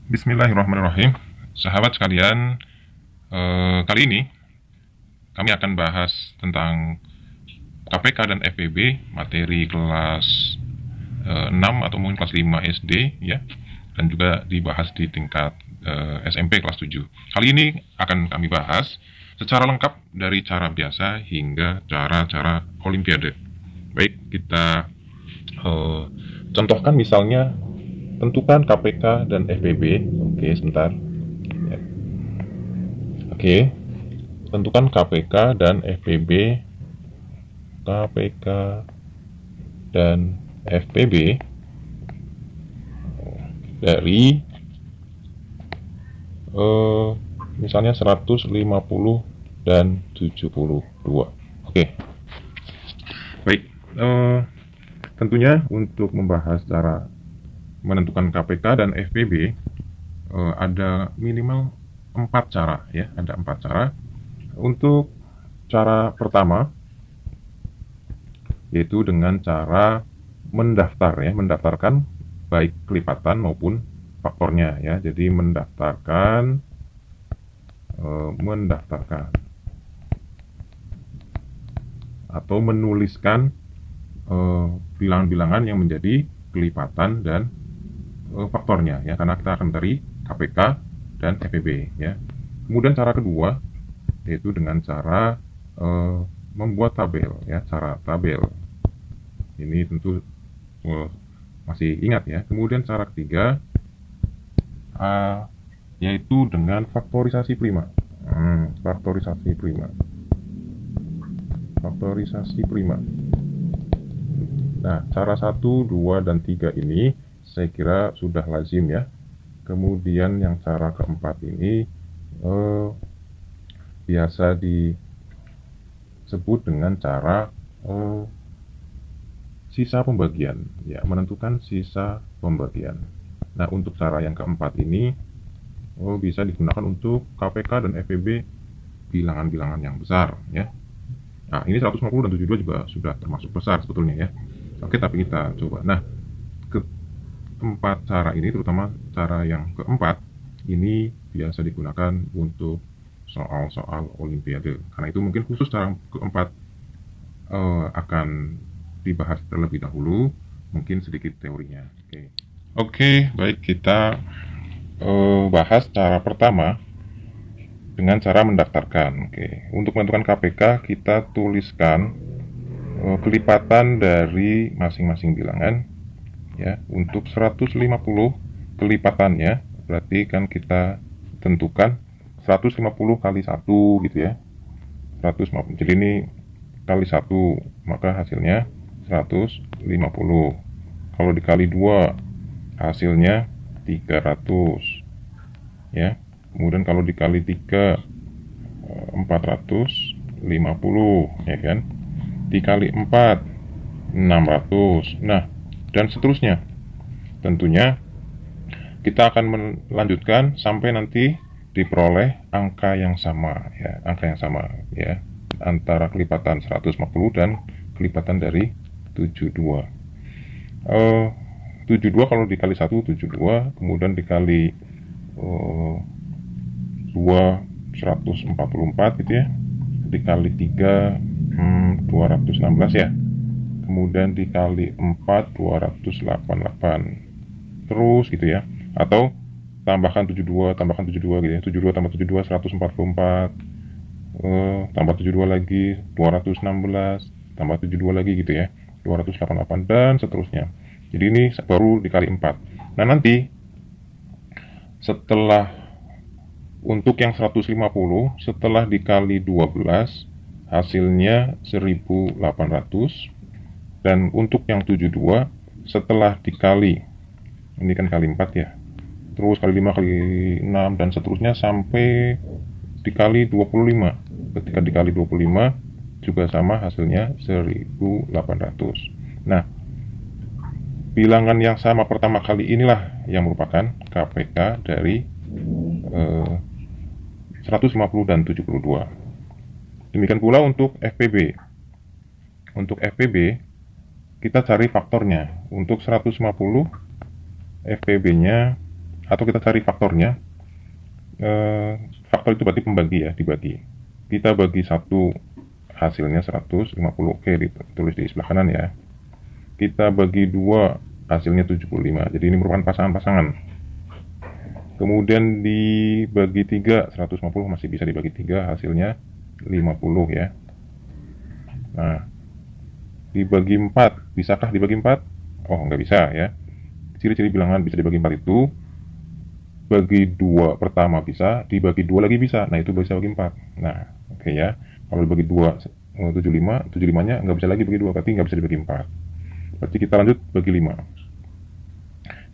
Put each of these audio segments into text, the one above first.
Bismillahirrahmanirrahim. Sahabat sekalian, kali ini kami akan bahas tentang KPK dan FPB materi kelas 6 atau mungkin kelas 5 SD ya, dan juga dibahas di tingkat SMP kelas 7. Kali ini akan kami bahas secara lengkap dari cara biasa hingga cara-cara olimpiade. Baik, kita contohkan misalnya tentukan KPK dan FPB. Oke, sebentar. Ya. Oke, tentukan KPK dan FPB. KPK dan FPB dari misalnya 150 dan 72. Oke. Baik. Tentunya untuk membahas cara menentukan KPK dan FPB ada minimal 4 cara ya, ada 4 cara. Untuk cara pertama yaitu dengan cara mendaftarkan baik kelipatan maupun faktornya ya. Jadi mendaftarkan atau menuliskan bilangan-bilangan yang menjadi kelipatan dan faktornya ya, karena kita akan mencari KPK dan FPB ya. Kemudian cara kedua yaitu dengan cara membuat tabel ya, cara tabel. Ini tentu masih ingat ya. Kemudian cara ketiga yaitu dengan faktorisasi prima. Faktorisasi prima. Nah, cara 1, 2, dan 3 ini saya kira sudah lazim ya. Kemudian yang cara keempat ini biasa disebut dengan cara sisa pembagian ya, menentukan sisa pembagian. Nah, untuk cara yang keempat ini bisa digunakan untuk KPK dan FPB bilangan-bilangan yang besar ya. Nah, ini 150 dan 72 juga sudah termasuk besar sebetulnya ya. Oke, tapi kita coba. Nah, keempat cara ini, terutama cara yang keempat ini biasa digunakan untuk soal-soal olimpiade. Karena itu mungkin khusus cara keempat akan dibahas terlebih dahulu, mungkin sedikit teorinya. Oke, baik, kita bahas cara pertama dengan cara mendaftarkan. Oke, untuk menentukan KPK kita tuliskan kelipatan dari masing-masing bilangan ya. Untuk 150 kelipatannya berarti kan kita tentukan 150 kali 1 gitu ya. 150. Jadi ini kali 1, maka hasilnya 150. Kalau dikali 2 hasilnya 300 ya. Kemudian kalau dikali 3 450 ya kan. Dikali 4 600. Nah, dan seterusnya. Tentunya kita akan melanjutkan sampai nanti diperoleh angka yang sama ya, antara kelipatan 150 dan kelipatan dari 72. 72 kalau dikali 1 72, kemudian dikali 2 144 gitu ya, dikali 3 216 ya, kemudian dikali 4 288 terus gitu ya, atau tambahkan 72 gitu ya, 72 tambah 72 144, tambah 72 lagi 216, tambah 72 lagi gitu ya, 288 dan seterusnya. Jadi ini baru dikali 4. Nah, nanti setelah untuk yang 150 setelah dikali 12 hasilnya 1800, dan untuk yang 72 setelah dikali, ini kan kali 4 ya, terus kali 5 kali 6 dan seterusnya sampai dikali 25. Ketika dikali 25 juga sama, hasilnya 1800. Nah, bilangan yang sama pertama kali inilah yang merupakan KPK dari 150 dan 72. Demikian pula untuk FPB. Untuk FPB kita cari faktornya. Untuk 150 FPB-nya atau kita cari faktornya. Faktor itu berarti pembagi ya, dibagi. Kita bagi 1, hasilnya 150. Oke, ditulis di sebelah kanan ya. Kita bagi 2, hasilnya 75. Jadi ini merupakan pasangan-pasangan. Kemudian dibagi 3, 150 masih bisa dibagi 3, hasilnya 50 ya. Nah, dibagi 4, bisakah dibagi 4? Oh, nggak bisa ya. Ciri-ciri bilangan bisa dibagi 4 itu, bagi 2 pertama bisa, dibagi 2 lagi bisa. Nah, itu bisa bagi 4. Nah, oke ya. Kalau dibagi 2, 75, 75-nya nggak bisa lagi bagi 2, berarti nggak bisa dibagi 4. Berarti kita lanjut bagi 5.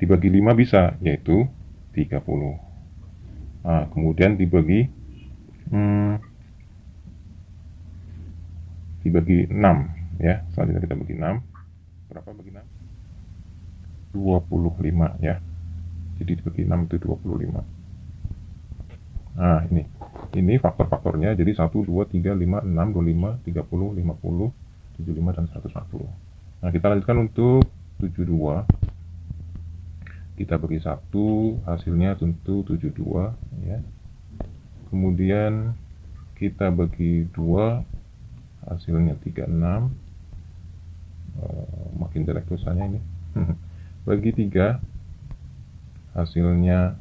Dibagi 5 bisa, yaitu 30. Nah, kemudian dibagi 6 ya. Selanjutnya kita bagi 6. Berapa bagi 6? 25 ya. Jadi dibagi 6 itu 25. Nah, ini faktor-faktornya. Jadi 1, 2, 3, 5, 6, 25, 30, 50, 75, dan 140. Nah, kita lanjutkan untuk 72. Kita bagi 1, hasilnya tentu 72 ya. Kemudian kita bagi 2, hasilnya 36. Makin jelek tulisannya ini. Bagi 3, hasilnya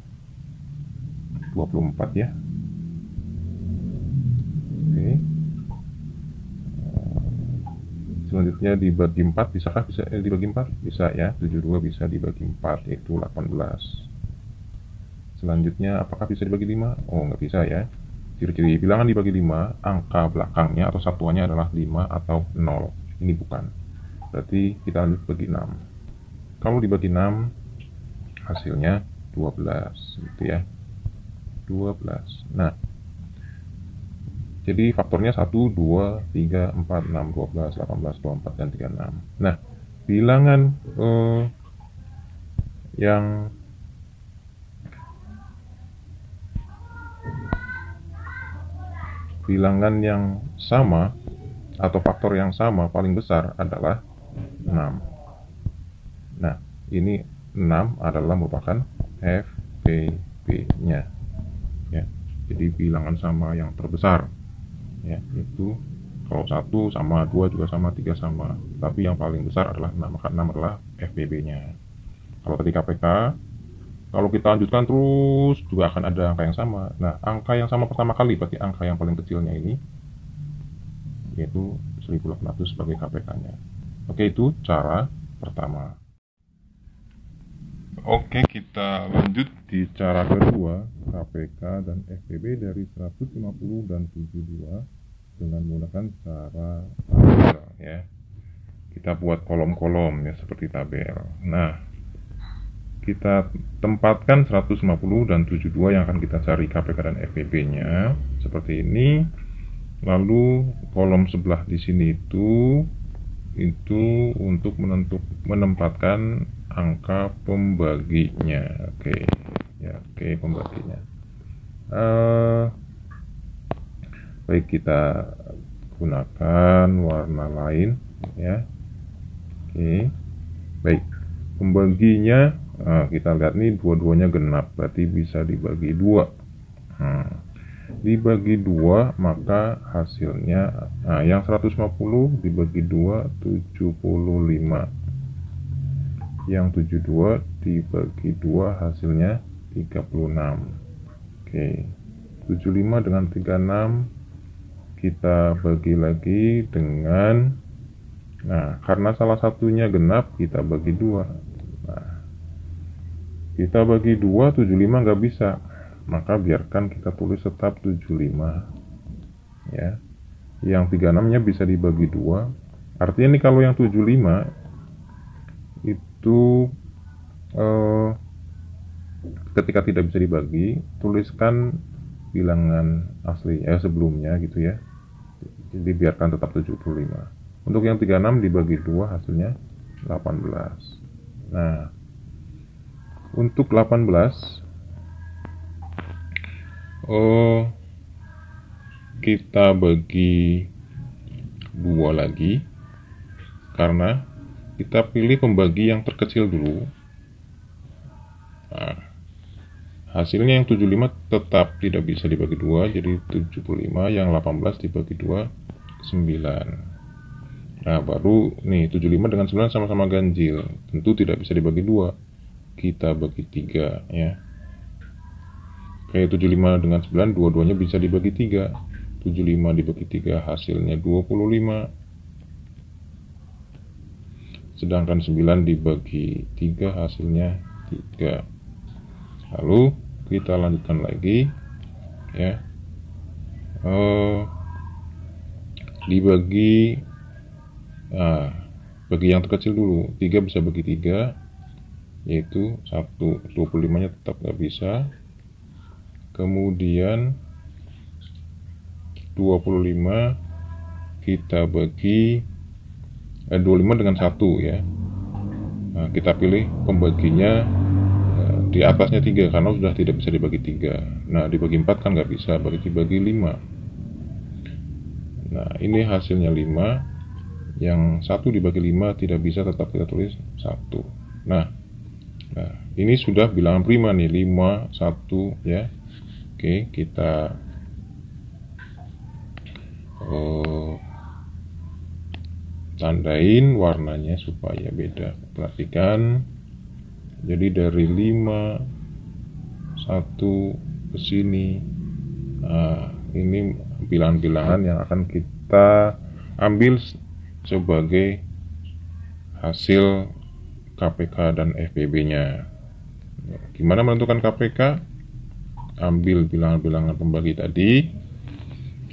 24 ya. Oke. Selanjutnya dibagi 4, bisakah bisa dibagi 4? Bisa ya, 72 bisa dibagi 4, yaitu 18. Selanjutnya apakah bisa dibagi 5? Oh, nggak bisa ya. Ciri-ciri bilangan dibagi 5, angka belakangnya atau satuannya adalah 5 atau 0. Ini bukan. Berarti kita lanjut bagi 6. Kalau dibagi 6, hasilnya 12 gitu ya. 12. Nah, jadi faktornya 1, 2, 3, 4, 6, 12, 18, 24, dan 36. Nah, bilangan yang sama atau faktor yang sama paling besar adalah 6. Nah, ini 6 adalah merupakan FPB-nya ya. Jadi bilangan sama yang terbesar ya, itu kalau 1 sama, 2 juga sama, 3 sama, tapi yang paling besar adalah 6, maka 6 adalah FPB-nya. Kalau tadi KPK, kalau kita lanjutkan terus juga akan ada angka yang sama. Nah, angka yang sama pertama kali berarti angka yang paling kecilnya ini, yaitu 1800 sebagai KPK-nya. Oke, itu cara pertama. Oke, kita lanjut di cara kedua, KPK dan FPB dari 150 dan 72 dengan menggunakan cara tabel ya. Kita buat kolom-kolom ya seperti tabel. Nah, kita tempatkan 150 dan 72 yang akan kita cari KPK dan FPB-nya seperti ini. Lalu kolom sebelah di sini itu untuk menempatkan angka pembaginya. Oke ya, oke, pembaginya. Baik, kita gunakan warna lain ya. Oke, baik, pembaginya kita lihat nih, dua-duanya genap, berarti bisa dibagi 2. Dibagi 2, maka hasilnya yang 150 dibagi 2 75. Yang 72 dibagi 2 hasilnya 36. Oke, 75 dengan 36 kita bagi lagi dengan, nah, karena salah satunya genap kita bagi 2. Nah, kita bagi 2, 75 nggak bisa, maka biarkan kita tulis tetap 75 ya. Yang 36 nya bisa dibagi 2, artinya nih kalau yang 75 itu ketika tidak bisa dibagi, tuliskan bilangan asli sebelumnya gitu ya. Jadi biarkan tetap 75. Untuk yang 36 dibagi 2 hasilnya 18. Nah, untuk 18 kita bagi 2 lagi, karena kita pilih pembagi yang terkecil dulu. Nah, Hasilnya yang 75 tetap tidak bisa dibagi 2, jadi 75, yang 18 dibagi 2, 9. Nah, baru nih 75 dengan 9 sama-sama ganjil, tentu tidak bisa dibagi 2. Kita bagi 3 ya. Kayak 75 dengan 9 dua-duanya bisa dibagi 3. 75 dibagi 3 hasilnya 25. Sedangkan 9 dibagi 3 hasilnya 3. Lalu kita lanjutkan lagi ya. Dibagi bagi yang terkecil dulu. 3 bisa bagi 3, yaitu 1. 25 nya tetap nggak bisa. Kemudian 25 kita bagi 25 dengan 1 ya. Nah, kita pilih pembaginya di atasnya 3 karena sudah tidak bisa dibagi 3. Nah, dibagi 4 kan nggak bisa, bagi 5. Nah, ini hasilnya 5. Yang 1 dibagi 5 tidak bisa, tetap kita tulis 1. Nah, ini sudah bilangan prima nih, 5, 1 ya. Oke, kita tandain warnanya supaya beda. Perhatikan, jadi dari 5, 1 ke sini. Nah, ini bilangan-bilangan yang akan kita ambil sebagai hasil KPK dan FPB-nya. Gimana menentukan KPK? Ambil bilangan-bilangan pembagi tadi,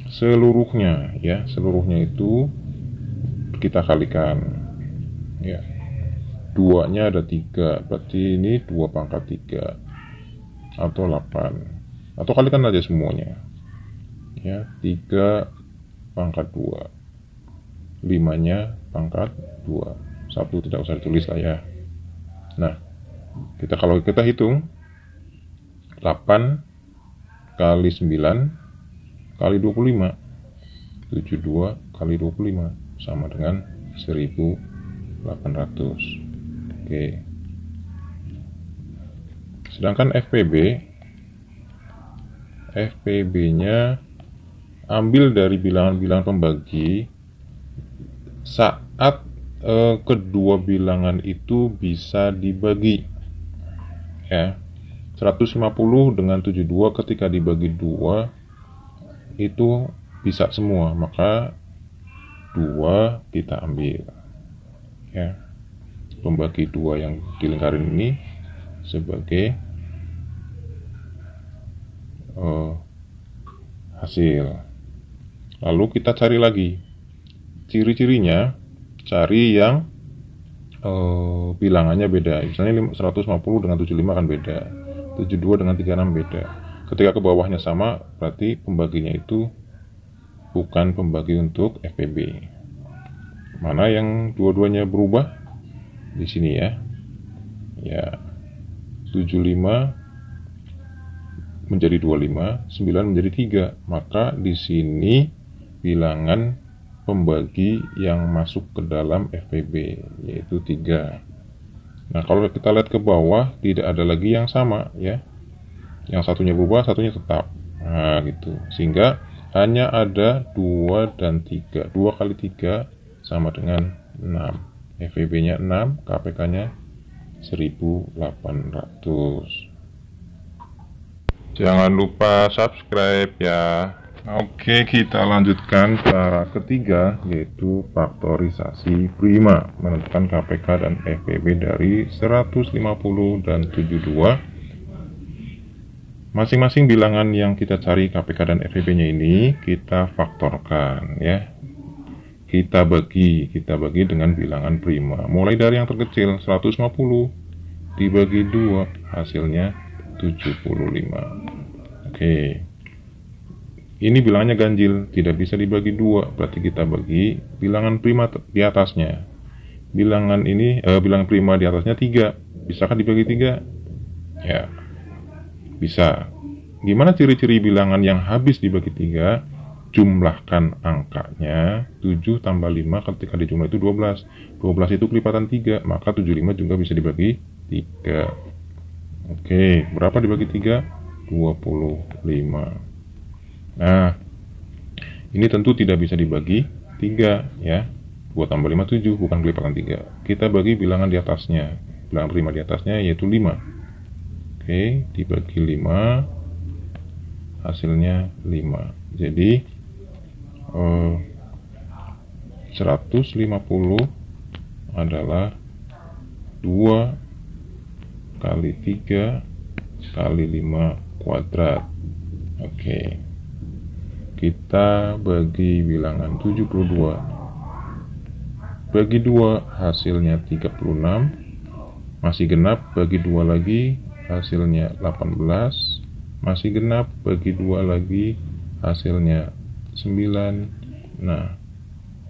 seluruhnya ya, seluruhnya itu kita kalikan ya. 2 nya ada 3, berarti ini 2 pangkat 3 atau 8, atau kalikan aja semuanya ya. 3 pangkat 2, 5 nya pangkat 2, 1 tidak usah ditulis lah ya. Nah, kalau kita hitung 8 kali 9 kali 25, 72 kali 25 sama dengan 1800. Oke. Sedangkan FPB-nya ambil dari bilangan-bilangan pembagi saat kedua bilangan itu bisa dibagi ya. 150 dengan 72 ketika dibagi 2 itu bisa semua, maka 2 kita ambil ya. Pembagi 2 yang dilingkarin ini sebagai hasil. Lalu kita cari lagi ciri-cirinya, cari yang bilangannya beda. Misalnya 150 dengan 75 kan beda, 72 dengan 36 beda. Ketika ke bawahnya sama, berarti pembaginya itu bukan pembagi untuk FPB. Mana yang dua-duanya berubah? Di sini ya. Ya, 75 menjadi 25, 9 menjadi 3. Maka di sini bilangan pembagi yang masuk ke dalam FPB yaitu 3. Nah, kalau kita lihat ke bawah tidak ada lagi yang sama ya. Yang satunya berubah, satunya tetap. Nah, gitu. Sehingga hanya ada 2 dan 3. 2 kali 3 sama dengan 6. FPB-nya 6, KPK-nya 1800. Jangan lupa subscribe ya. Oke, kita lanjutkan cara ketiga, yaitu faktorisasi prima, menentukan KPK dan FPB dari 150 dan 72. Masing-masing bilangan yang kita cari KPK dan FPB-nya ini kita faktorkan ya. Kita bagi dengan bilangan prima. Mulai dari yang terkecil 150 dibagi 2 hasilnya 75. Oke. Ini bilangannya ganjil, tidak bisa dibagi 2, berarti kita bagi bilangan prima di atasnya. Bilangan prima di atasnya 3. Bisakah dibagi 3? Ya. Bisa. Gimana ciri-ciri bilangan yang habis dibagi 3? Jumlahkan angkanya. 7 tambah 5 ketika dijumlah itu 12. 12 itu kelipatan 3, maka 75 juga bisa dibagi 3. Oke, berapa dibagi 3? 25. Nah, ini tentu tidak bisa dibagi 3 ya. 2 tambah 5 7, bukan kelipatan 3. Kita bagi bilangan di atasnya. Bilangan prima di atasnya yaitu 5. Oke, dibagi 5, hasilnya 5. Jadi 150 adalah 2 kali 3 kali 5 kuadrat. Oke, kita bagi bilangan 72. Bagi 2 hasilnya 36. Masih genap, bagi 2 lagi hasilnya 18. Masih genap, bagi 2 lagi hasilnya 9. Nah,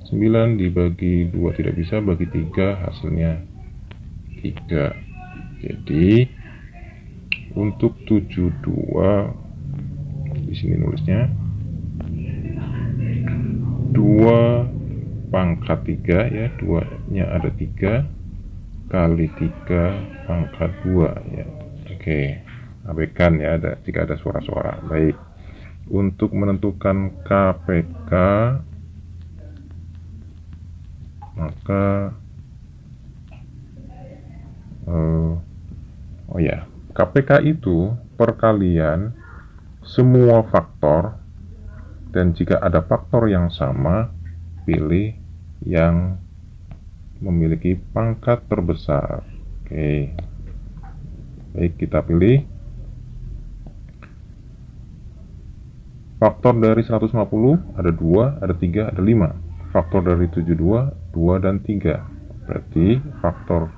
9 dibagi 2 tidak bisa, bagi 3 hasilnya 3. Jadi untuk 72 di sini nulisnya 2 pangkat 3 ya, 2-nya ada 3 kali 3 pangkat 2 ya. Oke, abaikan ya jika ada suara-suara. Baik. Untuk menentukan KPK, maka oh ya, KPK itu perkalian semua faktor, dan jika ada faktor yang sama, pilih yang memiliki pangkat terbesar. Oke, baik, kita pilih faktor dari 150 ada 2, ada 3, ada 5. Faktor dari 72, 2 dan 3. Berarti faktor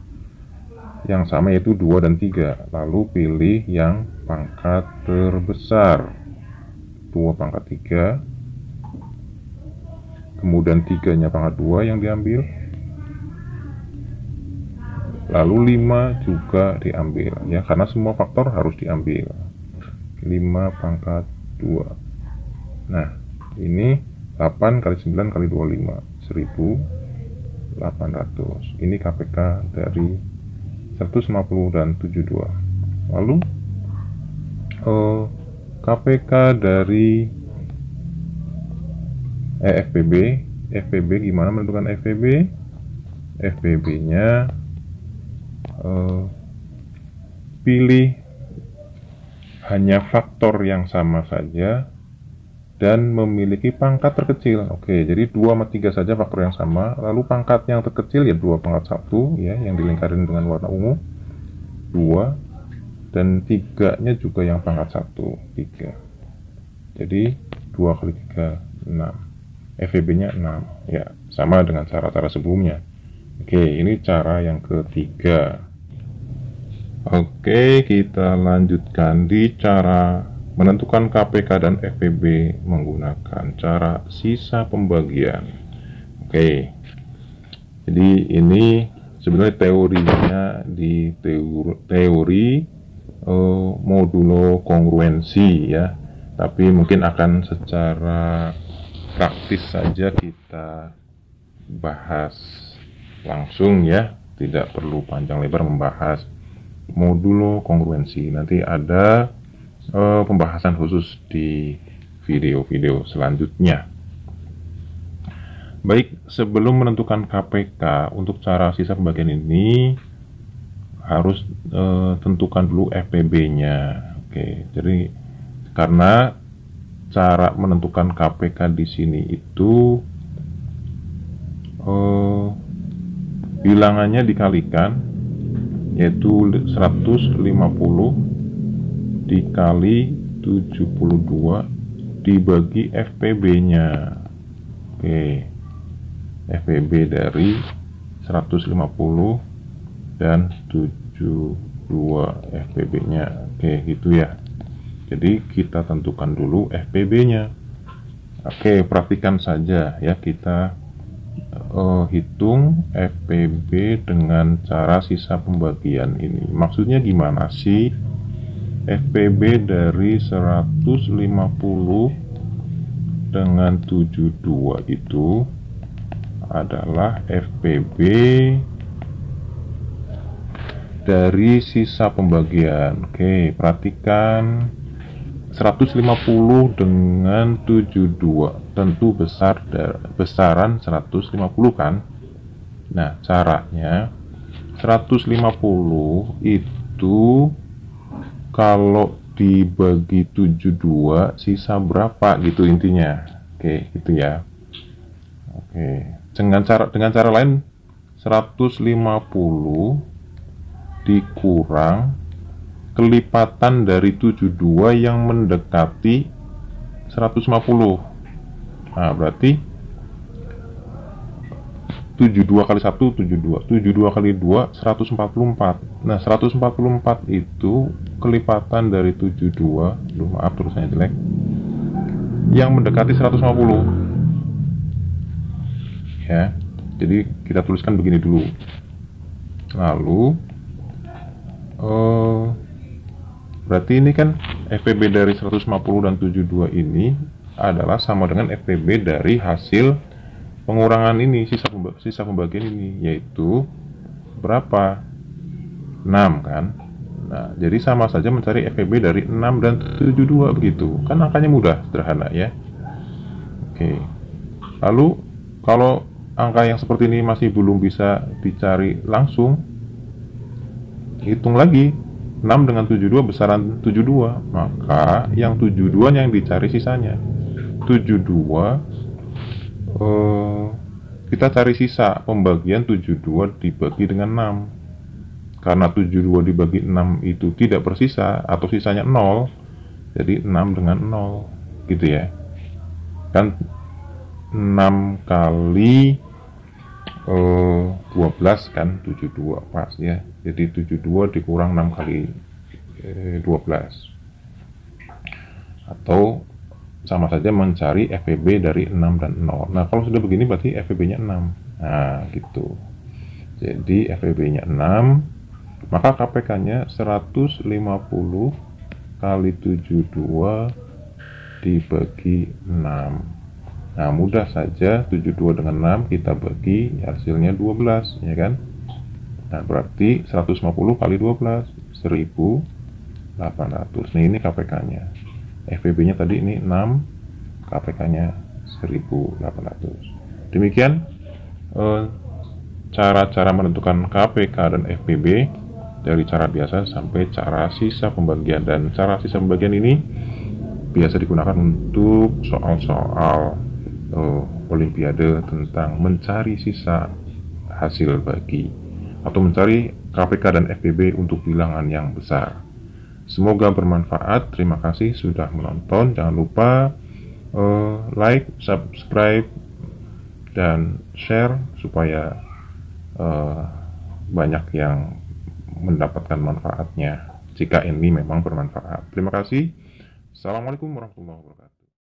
yang sama yaitu 2 dan 3. Lalu pilih yang pangkat terbesar. 2 pangkat 3. Kemudian 3-nya pangkat 2 yang diambil. Lalu 5 juga diambil ya, karena semua faktor harus diambil. 5 pangkat 2. Nah, ini 8 kali 9 kali 25, 1800. Ini KPK dari 150 dan 72. Lalu KPK dari FPB. FPB gimana menentukan FPB? FPB-nya pilih hanya faktor yang sama saja dan memiliki pangkat terkecil. Oke, jadi 2 sama 3 saja faktor yang sama. Lalu pangkat yang terkecil ya 2 pangkat 1 ya, yang dilingkarin dengan warna ungu 2, dan 3-nya juga yang pangkat 1, 3. Jadi 2 kali 3 6. FVB-nya 6 ya, sama dengan cara-cara sebelumnya. Oke, ini cara yang ketiga. Oke, kita lanjutkan di cara menentukan KPK dan FPB menggunakan cara sisa pembagian. Oke, jadi ini sebenarnya teorinya di teori modulo kongruensi ya, tapi mungkin akan secara praktis saja kita bahas langsung ya, tidak perlu panjang lebar membahas modulo kongruensi. Nanti ada pembahasan khusus di video-video selanjutnya. Baik, sebelum menentukan KPK untuk cara sisa pembagian ini harus tentukan dulu FPB-nya. Oke, jadi karena cara menentukan KPK di sini itu bilangannya dikalikan, yaitu 150 dikali 72 dibagi FPB-nya. Oke, FPB dari 150 dan 72 FPB-nya. Oke, gitu ya. Jadi kita tentukan dulu FPB-nya. Oke, perhatikan saja ya, kita hitung FPB dengan cara sisa pembagian ini. Maksudnya gimana sih? FPB dari 150 dengan 72 itu dari sisa pembagian. Oke, perhatikan 150 dengan 72 tentu besaran 150 kan. Nah, caranya 150 itu kalau dibagi 72 sisa berapa gitu intinya. Oke, gitu ya. Oke, dengan cara lain 150 dikurang kelipatan dari 72 yang mendekati 150. Nah, berarti 72 kali 1 72, 72 kali 2 144. Nah, 144 itu kelipatan dari 72, maaf tulisannya jelek, yang mendekati 150. Ya. Jadi kita tuliskan begini dulu. Lalu berarti ini kan FPB dari 150 dan 72 ini adalah sama dengan FPB dari hasil pengurangan ini, sisa pembagian ini, yaitu berapa? 6 kan. Nah, jadi sama saja mencari FPB dari 6 dan 72 begitu. Kan angkanya mudah, sederhana ya. Oke. Lalu kalau angka yang seperti ini masih belum bisa dicari langsung, hitung lagi 6 dengan 72 besaran 72, maka yang 72 yang dicari sisanya 72. Kita cari sisa pembagian 72 dibagi dengan 6. Karena 72 dibagi 6 itu tidak bersisa atau sisanya 0, jadi 6 dengan 0 gitu ya. Kan 6 kali 12 kan 72 pas ya. Jadi 72 dikurang 6 kali 12. Atau sama saja mencari FPB dari 6 dan 0. Nah, kalau sudah begini berarti FPB-nya 6. Nah, gitu. Jadi FPB-nya 6, maka KPK-nya 150 kali 72 dibagi 6. Nah, mudah saja 72 dengan 6 kita bagi, hasilnya 12, ya kan? Nah, berarti 150 kali 12 1800. Nah, ini KPK-nya. FPB-nya tadi ini 6, KPK-nya 1800. Demikian cara-cara menentukan KPK dan FPB dari cara biasa sampai cara sisa pembagian. Dan cara sisa pembagian ini biasa digunakan untuk soal-soal Olimpiade tentang mencari sisa hasil bagi atau mencari KPK dan FPB untuk bilangan yang besar. Semoga bermanfaat. Terima kasih sudah menonton. Jangan lupa like, subscribe, dan share supaya banyak yang mendapatkan manfaatnya jika ini memang bermanfaat. Terima kasih. Assalamualaikum warahmatullahi wabarakatuh.